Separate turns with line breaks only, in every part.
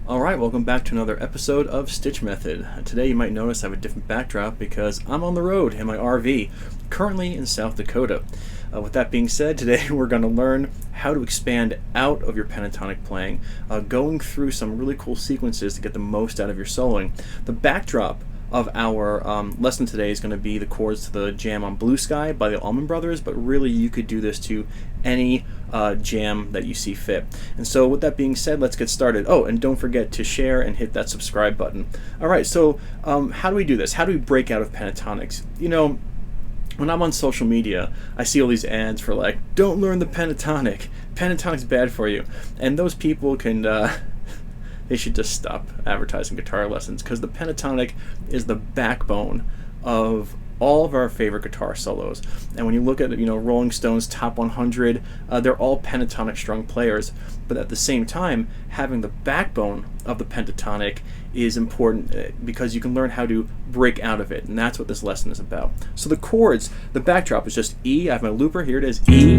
Alright, welcome back to another episode of StichMethod. Today you might notice I have a different backdrop because I'm on the road in my RV, currently in South Dakota. With that being said, today we're going to learn how to expand out of your pentatonic playing, going through some really cool sequences to get the most out of your soloing. The backdrop of our lesson today is going to be the chords to the jam on Blue Sky by the Allman Brothers, but really you could do this to any jam that you see fit. And so with that being said, let's get started. Oh, and don't forget to share and hit that subscribe button. Alright, so how do we do this? How do we break out of pentatonics? You know, when I'm on social media, I see all these ads for like, don't learn the pentatonic. Pentatonic's bad for you. And those people can they should just stop advertising guitar lessons, because the pentatonic is the backbone of all of our favorite guitar solos. And when you look at, you know, Rolling Stone's top 100, they're all pentatonic strung players. But at the same time, having the backbone of the pentatonic is important because you can learn how to break out of it, and that's what this lesson is about. So the chords, the backdrop is just E. I have my looper, here it is, E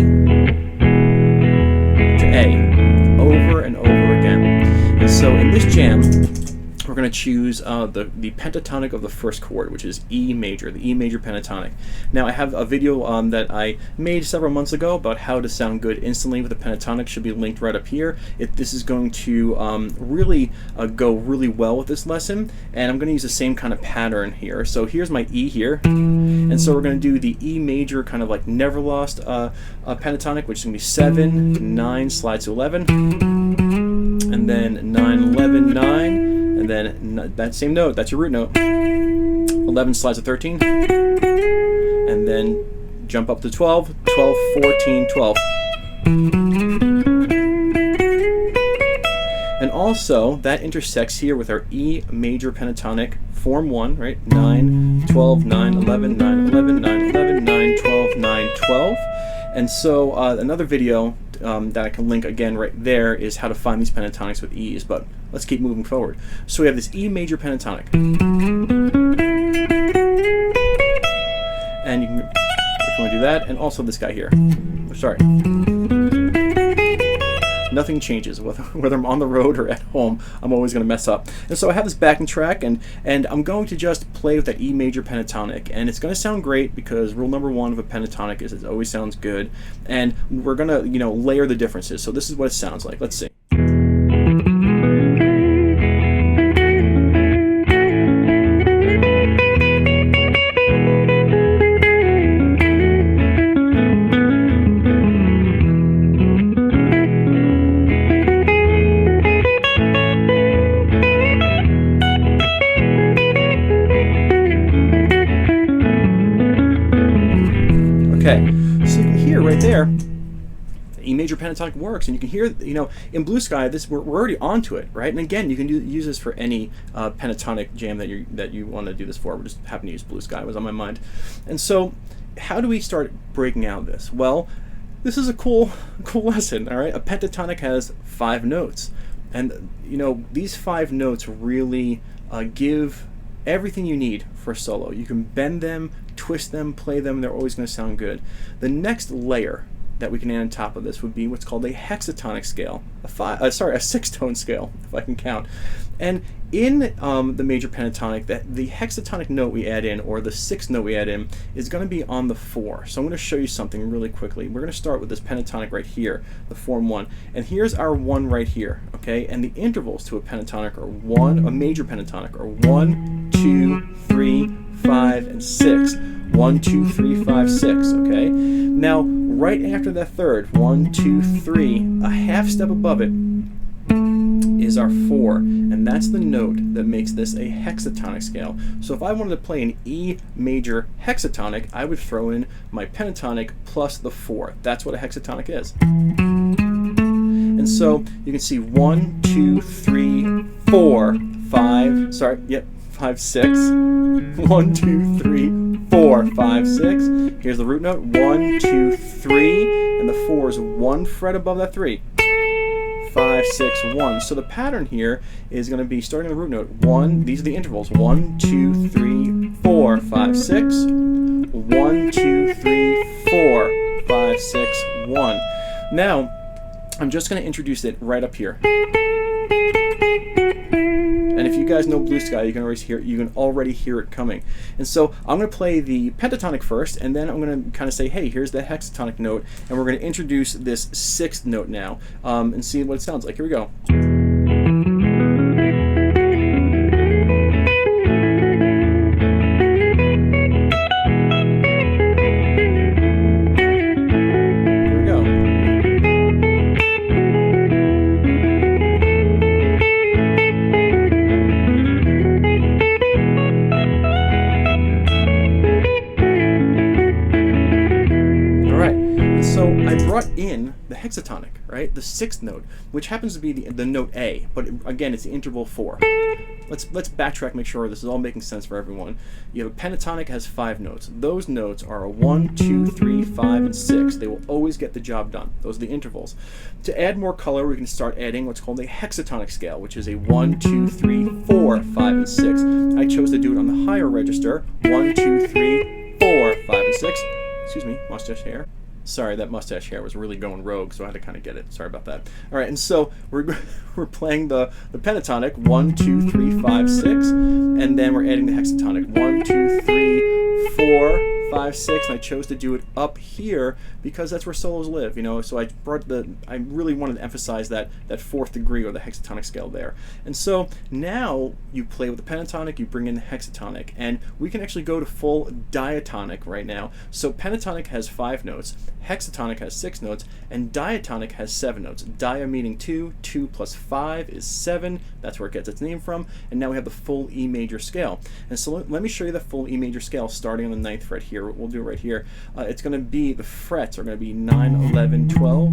to A, over and over again. And so in this jam, we're going to choose the pentatonic of the first chord, which is E major, the E major pentatonic. Now I have a video that I made several months ago about how to sound good instantly with the pentatonic, should be linked right up here. This is going to really go really well with this lesson, and I'm going to use the same kind of pattern here. So here's my E here, and so we're going to do the E major kind of like never lost pentatonic, which is going to be 7, 9, slides to 11, and then 9, 11, 9, and then that same note, that's your root note, 11 slides to 13, and then jump up to 12, 12, 14, 12. And also, that intersects here with our E major pentatonic, form 1, right? 9, 12, 9, 11, 9, 11, 9, 11, 9, 12, 9, 12. And so another video that I can link again right there is how to find these pentatonics with E's, but let's keep moving forward. So we have this E major pentatonic. And you can, if you want to do that, and also this guy here. Sorry. Nothing changes, whether I'm on the road or at home, I'm always going to mess up. And so I have this backing track, and I'm going to just play with that E major pentatonic, and it's going to sound great because rule number 1 of a pentatonic is it always sounds good, and we're going to, you know, layer the differences. So this is what it sounds like. Let's see. Okay, so you can hear right there, the E major pentatonic works, and you can hear, you know, in Blue Sky, we're already onto it, right? And again, you can use this for any pentatonic jam that you want to do this for. We just happen to use Blue Sky, was on my mind. And so, how do we start breaking out this? Well, this is a cool lesson, all right? A pentatonic has 5 notes, and you know, these 5 notes really give everything you need for a solo. You can bend them, twist them, play them, they're always going to sound good. The next layer that we can add on top of this would be what's called a hexatonic scale, a 6-tone scale, if I can count. And in the major pentatonic, the hexatonic note we add in, or the 6th note we add in, is going to be on the 4. So I'm going to show you something really quickly. We're going to start with this pentatonic right here, the form 1. And here's our 1 right here, okay? And the intervals to a pentatonic are a major pentatonic are 1, 2, 3, 5, and 6. 1, 2, 3, 5, 6, okay? Now, right after that third, 1, 2, 3, a half step above it is our 4, and that's the note that makes this a hexatonic scale. So if I wanted to play an E major hexatonic, I would throw in my pentatonic plus the 4. That's what a hexatonic is. And so you can see 1, 2, 3, 4, 5, 5, 6. 1, 2, 3, 4, 5, 6. Here's the root note. 1, 2, 3, and the 4 is 1 fret above that 3. 5, 6, 1. So the pattern here is going to be starting the root note. 1. These are the intervals. 1, 2, 3, 4, 5, 6. 1, 2, 3, 4, 5, 6, 1. Now, I'm just going to introduce it right up here. guys know blue sky, you can already hear it coming. And so I'm going to play the pentatonic first, and then I'm going to kind of say, hey, here's the hexatonic note, and we're going to introduce this sixth note now, and see what it sounds like. Here we go. So I brought in the hexatonic, right? The sixth note, which happens to be the note A, but again, it's the interval 4. Let's backtrack, make sure this is all making sense for everyone. You have a pentatonic, has 5 notes. Those notes are a 1, 2, 3, 5, and 6. They will always get the job done. Those are the intervals. To add more color, we can start adding what's called a hexatonic scale, which is a 1, 2, 3, 4, 5, and 6. I chose to do it on the higher register, 1, 2, 3, 4, 5, and 6. Excuse me, mustache hair. Sorry, that mustache hair was really going rogue, so I had to kind of get it. Sorry about that. All right, and so we're playing the pentatonic, 1, 2, 3, 5, 6, and then we're adding the hexatonic, 1, 2, 3, 4, 5, 6, and I chose to do it up here because that's where solos live, you know. So I really wanted to emphasize that 4th degree or the hexatonic scale there. And so now you play with the pentatonic, you bring in the hexatonic, and we can actually go to full diatonic right now. So pentatonic has 5 notes, hexatonic has 6 notes, and diatonic has 7 notes. Dia meaning 2, 2 plus 5 is 7, that's where it gets its name from, and now we have the full E major scale. And so let me show you the full E major scale starting on the 9th fret here. We'll do it right here. It's going to be, the frets are going to be 9, 11, 12,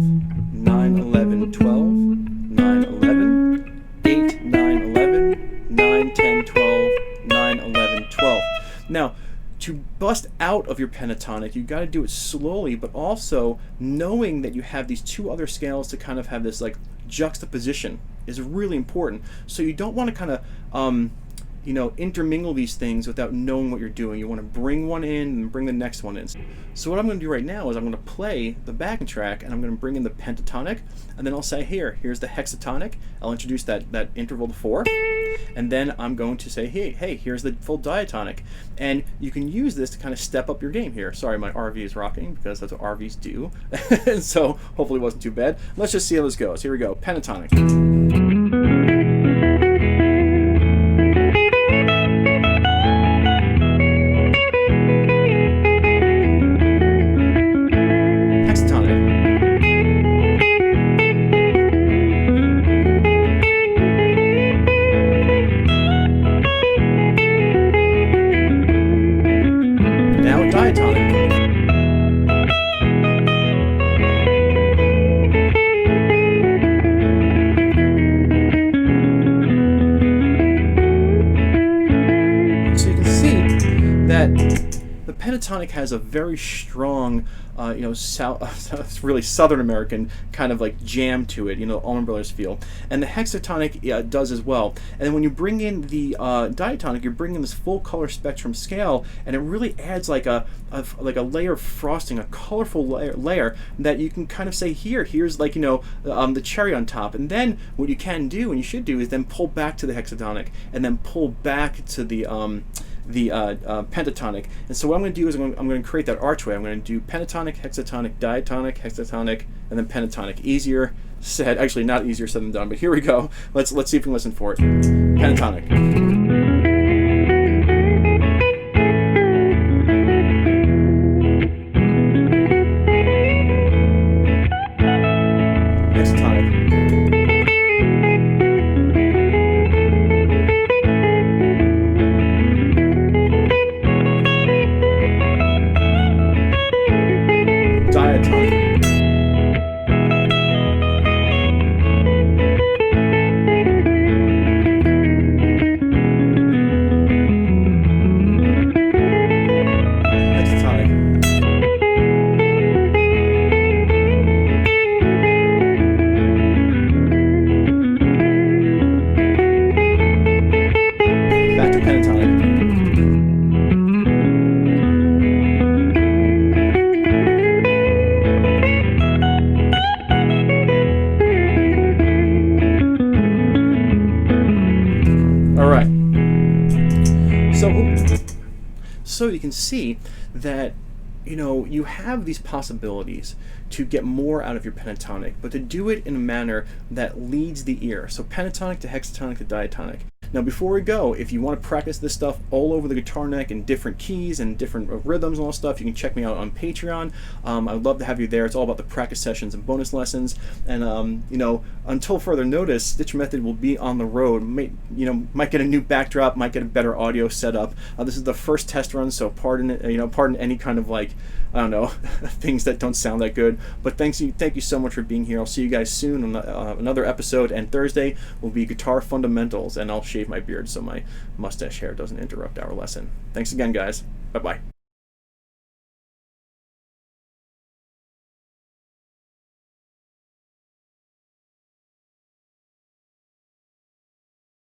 9, 11, 12, 9, 11, 8, 9, 11, 9, 10, 12, 9, 11, 12. Now, to bust out of your pentatonic, you got to do it slowly, but also knowing that you have these 2 other scales to kind of have this like juxtaposition is really important. So you don't want to kind of intermingle these things without knowing what you're doing. You want to bring one in and bring the next one in. So what I'm going to do right now is I'm going to play the backing track, and I'm going to bring in the pentatonic, and then I'll say, here's the hexatonic. I'll introduce that interval to 4, and then I'm going to say, hey, here's the full diatonic. And you can use this to kind of step up your game here. Sorry, my RV is rocking because that's what RVs do. And so hopefully it wasn't too bad. Let's just see how this goes. Here we go. Pentatonic. The pentatonic has a very strong, really Southern American kind of like jam to it, Allman Brothers feel. And the hexatonic does as well. And then when you bring in the diatonic, you're bringing this full color spectrum scale, and it really adds like a layer of frosting, a colorful layer that you can kind of say, here's like, the cherry on top. And then what you can do, and you should do, is then pull back to the hexatonic, and then pull back to the pentatonic. And so what I'm going to do is I'm going to create that archway. I'm going to do pentatonic, hexatonic, diatonic, hexatonic, and then pentatonic. Easier said, actually not easier said than done, but here we go. Let's see if we can listen for it. Pentatonic. All right. So you can see that, you know, you have these possibilities to get more out of your pentatonic, but to do it in a manner that leads the ear. So pentatonic to hexatonic to diatonic. Now before we go, if you want to practice this stuff all over the guitar neck in different keys and different rhythms and all that stuff, you can check me out on Patreon. I'd love to have you there. It's all about the practice sessions and bonus lessons. And you know, until further notice, StichMethod will be on the road. Might get a new backdrop, might get a better audio setup. This is the first test run, so pardon it. Pardon any kind of, like, I don't know, things that don't sound that good. But thank you so much for being here. I'll see you guys soon on another episode. And Thursday will be guitar fundamentals, and I'll shave my beard so my mustache hair doesn't interrupt our lesson. Thanks again, guys. Bye-bye.